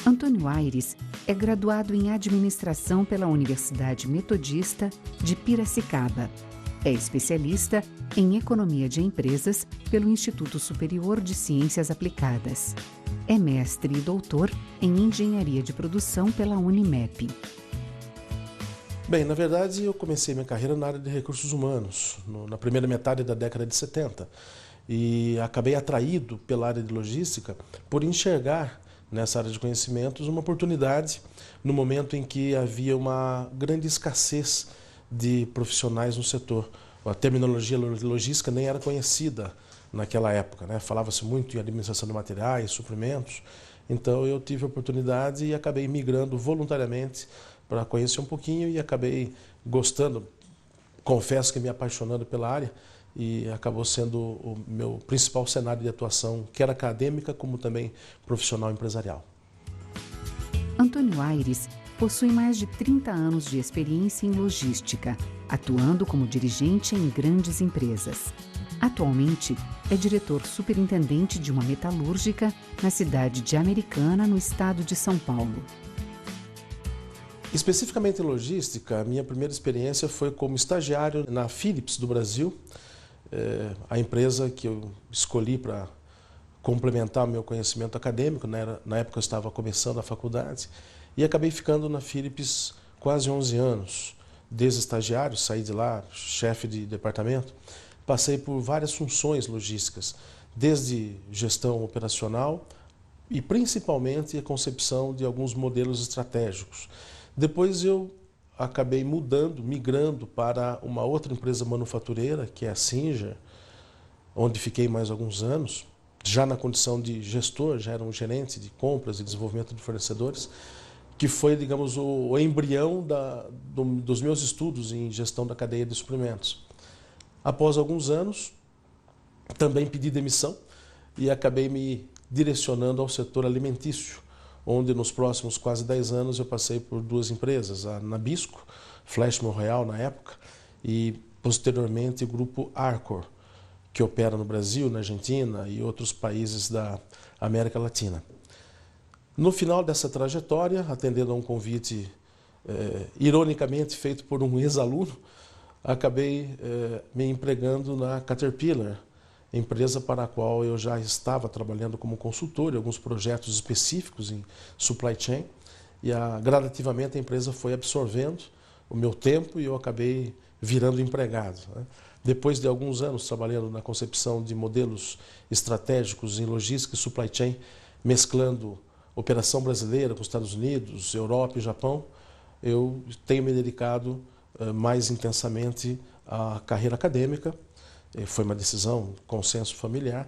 Antônio Aires é graduado em Administração pela Universidade Metodista de Piracicaba. É especialista em Economia de Empresas pelo Instituto Superior de Ciências Aplicadas. É mestre e doutor em Engenharia de Produção pela Unimep. Bem, na verdade eu comecei minha carreira na área de recursos humanos, na primeira metade da década de 70. E acabei atraído pela área de logística por enxergar nessa área de conhecimentos uma oportunidade no momento em que havia uma grande escassez de profissionais no setor. A terminologia logística nem era conhecida naquela época, né? Falava-se muito em administração de materiais, suprimentos. Então eu tive a oportunidade e acabei migrando voluntariamente para conhecer um pouquinho e acabei gostando, confesso que me apaixonando pela área, e acabou sendo o meu principal cenário de atuação, quer acadêmica como também profissional empresarial. Antônio Aires possui mais de 30 anos de experiência em logística, atuando como dirigente em grandes empresas. Atualmente, é diretor superintendente de uma metalúrgica na cidade de Americana, no estado de São Paulo. Especificamente em logística, a minha primeira experiência foi como estagiário na Philips do Brasil, a empresa que eu escolhi para complementar o meu conhecimento acadêmico. Na época eu estava começando a faculdade e acabei ficando na Philips quase 11 anos. Desde estagiário, saí de lá, chefe de departamento, passei por várias funções logísticas, desde gestão operacional e principalmente a concepção de alguns modelos estratégicos. Depois eu acabei migrando para uma outra empresa manufatureira, que é a Singer, onde fiquei mais alguns anos, já na condição de gestor, já era um gerente de compras e desenvolvimento de fornecedores, que foi, digamos, o embrião dos meus estudos em gestão da cadeia de suprimentos. Após alguns anos, também pedi demissão e acabei me direcionando ao setor alimentício, onde nos próximos quase 10 anos eu passei por duas empresas, a Nabisco, Flash Monreal na época, e posteriormente o grupo Arcor, que opera no Brasil, na Argentina e outros países da América Latina. No final dessa trajetória, atendendo a um convite ironicamente feito por um ex-aluno, acabei me empregando na Caterpillar, empresa para a qual eu já estava trabalhando como consultor em alguns projetos específicos em supply chain, e gradativamente a empresa foi absorvendo o meu tempo e eu acabei virando empregado, né? Depois de alguns anos trabalhando na concepção de modelos estratégicos em logística e supply chain, mesclando operação brasileira com Estados Unidos, Europa e Japão, eu tenho me dedicado mais intensamente à carreira acadêmica. Foi uma decisão, consenso familiar,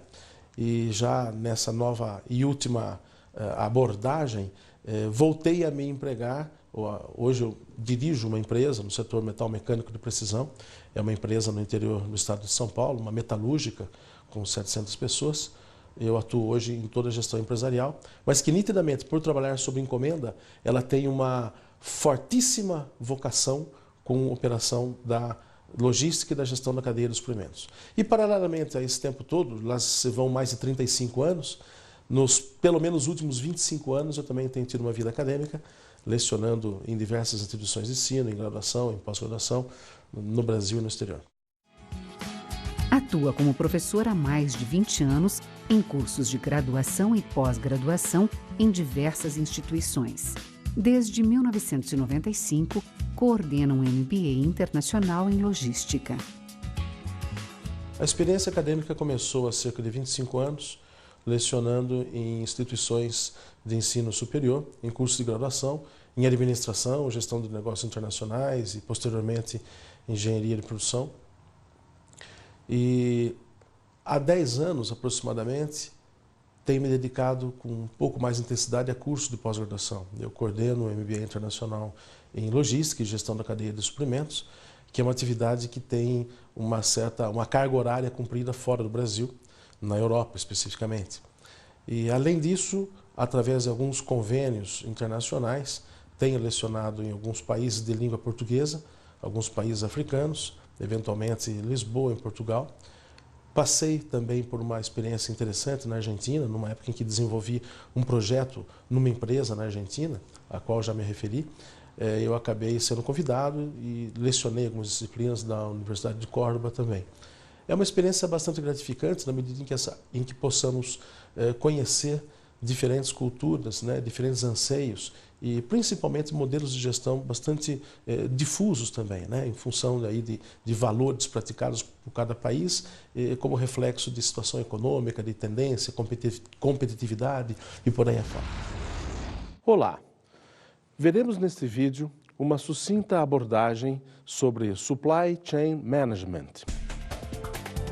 e já nessa nova e última abordagem, voltei a me empregar. Hoje eu dirijo uma empresa no setor metal mecânico de precisão, é uma empresa no interior do estado de São Paulo, uma metalúrgica com 700 pessoas. Eu atuo hoje em toda a gestão empresarial, mas que nitidamente, por trabalhar sob encomenda, ela tem uma fortíssima vocação com operação da logística e da gestão da cadeia de suprimentos. E paralelamente a esse tempo todo, lá se vão mais de 35 anos, nos pelo menos últimos 25 anos eu também tenho tido uma vida acadêmica, lecionando em diversas instituições de ensino, em graduação, em pós-graduação, no Brasil e no exterior. Atua como professor há mais de 20 anos em cursos de graduação e pós-graduação em diversas instituições. Desde 1995, coordena um MBA internacional em logística. A experiência acadêmica começou há cerca de 25 anos, lecionando em instituições de ensino superior, em cursos de graduação, em administração, gestão de negócios internacionais e, posteriormente, engenharia de produção. E há 10 anos, aproximadamente, tenho me dedicado com um pouco mais de intensidade a cursos de pós-graduação. Eu coordeno o MBA Internacional em Logística e Gestão da Cadeia de Suprimentos, que é uma atividade que tem uma carga horária cumprida fora do Brasil, na Europa especificamente. E, além disso, através de alguns convênios internacionais, tenho lecionado em alguns países de língua portuguesa, alguns países africanos, eventualmente Lisboa, em Portugal, Passei também por uma experiência interessante na Argentina, numa época em que desenvolvi um projeto numa empresa na Argentina, a qual já me referi. Eu acabei sendo convidado e lecionei algumas disciplinas da Universidade de Córdoba também. É uma experiência bastante gratificante na medida em que possamos conhecer diferentes culturas, né, diferentes anseios e principalmente modelos de gestão bastante difusos também, né, em função daí de valores praticados por cada país, como reflexo de situação econômica, de tendência, competitividade e por aí afora. Olá! Veremos neste vídeo uma sucinta abordagem sobre Supply Chain Management,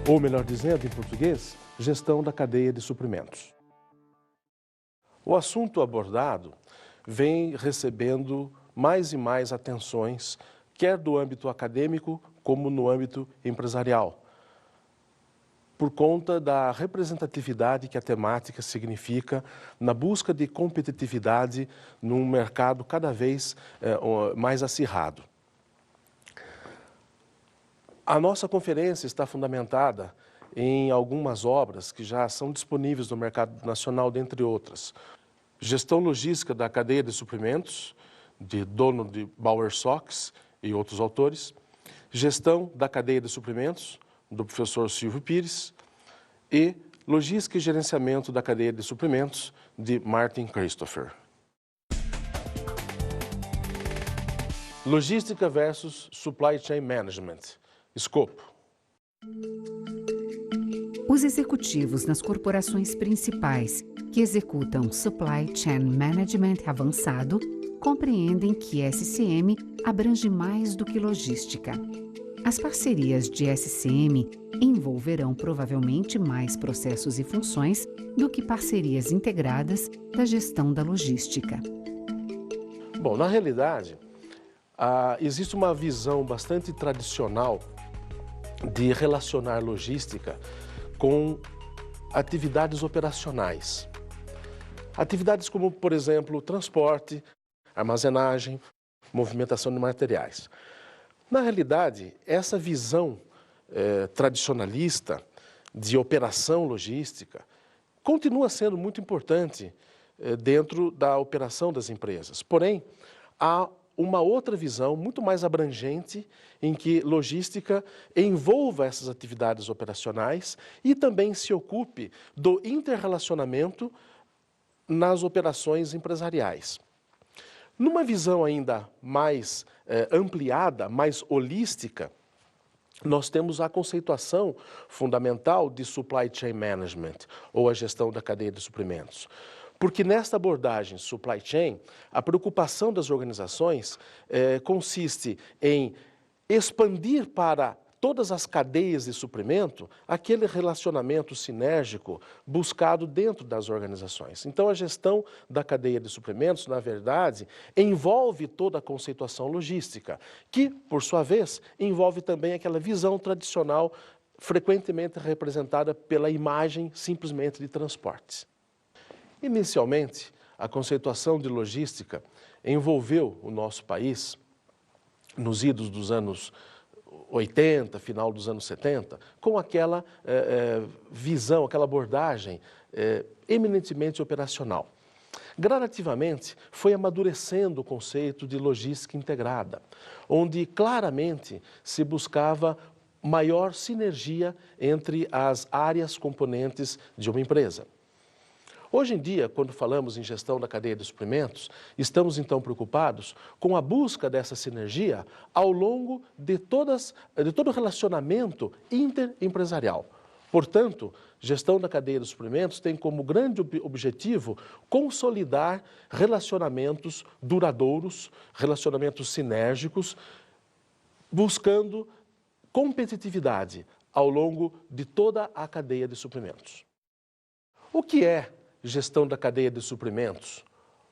ou melhor dizendo em português, gestão da cadeia de suprimentos. O assunto abordado vem recebendo mais e mais atenções, quer do âmbito acadêmico como no âmbito empresarial, por conta da representatividade que a temática significa na busca de competitividade num mercado cada vez mais acirrado. A nossa conferência está fundamentada em algumas obras que já são disponíveis no mercado nacional, dentre outras. Gestão logística da cadeia de suprimentos, de Donald Bauer-Sox e outros autores. Gestão da cadeia de suprimentos, do professor Silvio Pires. E Logística e gerenciamento da cadeia de suprimentos, de Martin Christopher. Logística versus Supply Chain Management. Escopo. Os executivos nas corporações principais que executam Supply Chain Management avançado compreendem que SCM abrange mais do que logística. As parcerias de SCM envolverão provavelmente mais processos e funções do que parcerias integradas da gestão da logística. Bom, na realidade, existe uma visão bastante tradicional de relacionar logística com atividades operacionais. Atividades como, por exemplo, transporte, armazenagem, movimentação de materiais. Na realidade, essa visão tradicionalista de operação logística continua sendo muito importante dentro da operação das empresas. Porém, há uma outra visão muito mais abrangente em que logística envolva essas atividades operacionais e também se ocupe do interrelacionamento nas operações empresariais. Numa visão ainda mais ampliada, mais holística, nós temos a conceituação fundamental de Supply Chain Management, ou a gestão da cadeia de suprimentos. Porque nesta abordagem Supply Chain, a preocupação das organizações consiste em expandir para todas as cadeias de suprimento aquele relacionamento sinérgico buscado dentro das organizações. Então, a gestão da cadeia de suprimentos, na verdade, envolve toda a conceituação logística, que, por sua vez, envolve também aquela visão tradicional frequentemente representada pela imagem simplesmente de transportes. Inicialmente, a conceituação de logística envolveu o nosso país, nos idos dos anos 80, final dos anos 70, com aquela visão, aquela abordagem eminentemente operacional. Gradativamente, foi amadurecendo o conceito de logística integrada, onde claramente se buscava maior sinergia entre as áreas componentes de uma empresa. Hoje em dia, quando falamos em gestão da cadeia de suprimentos, estamos então preocupados com a busca dessa sinergia ao longo de todo o relacionamento interempresarial. Portanto, gestão da cadeia de suprimentos tem como grande objetivo consolidar relacionamentos duradouros, relacionamentos sinérgicos, buscando competitividade ao longo de toda a cadeia de suprimentos. O que é gestão da cadeia de suprimentos,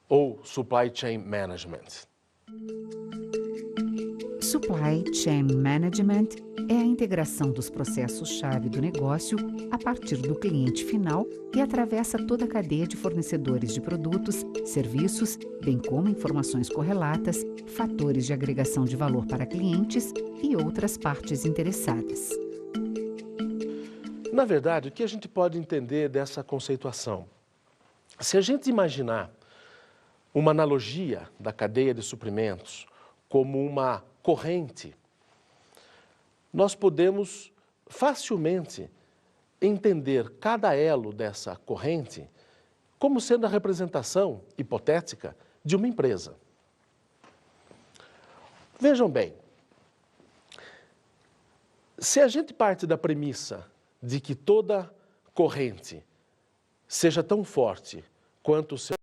ou Supply Chain Management? Supply Chain Management é a integração dos processos-chave do negócio a partir do cliente final e atravessa toda a cadeia de fornecedores de produtos, serviços, bem como informações correlatas, fatores de agregação de valor para clientes e outras partes interessadas. Na verdade, o que a gente pode entender dessa conceituação? Se a gente imaginar uma analogia da cadeia de suprimentos como uma corrente, nós podemos facilmente entender cada elo dessa corrente como sendo a representação hipotética de uma empresa. Vejam bem, se a gente parte da premissa de que toda corrente seja tão forte quanto o seu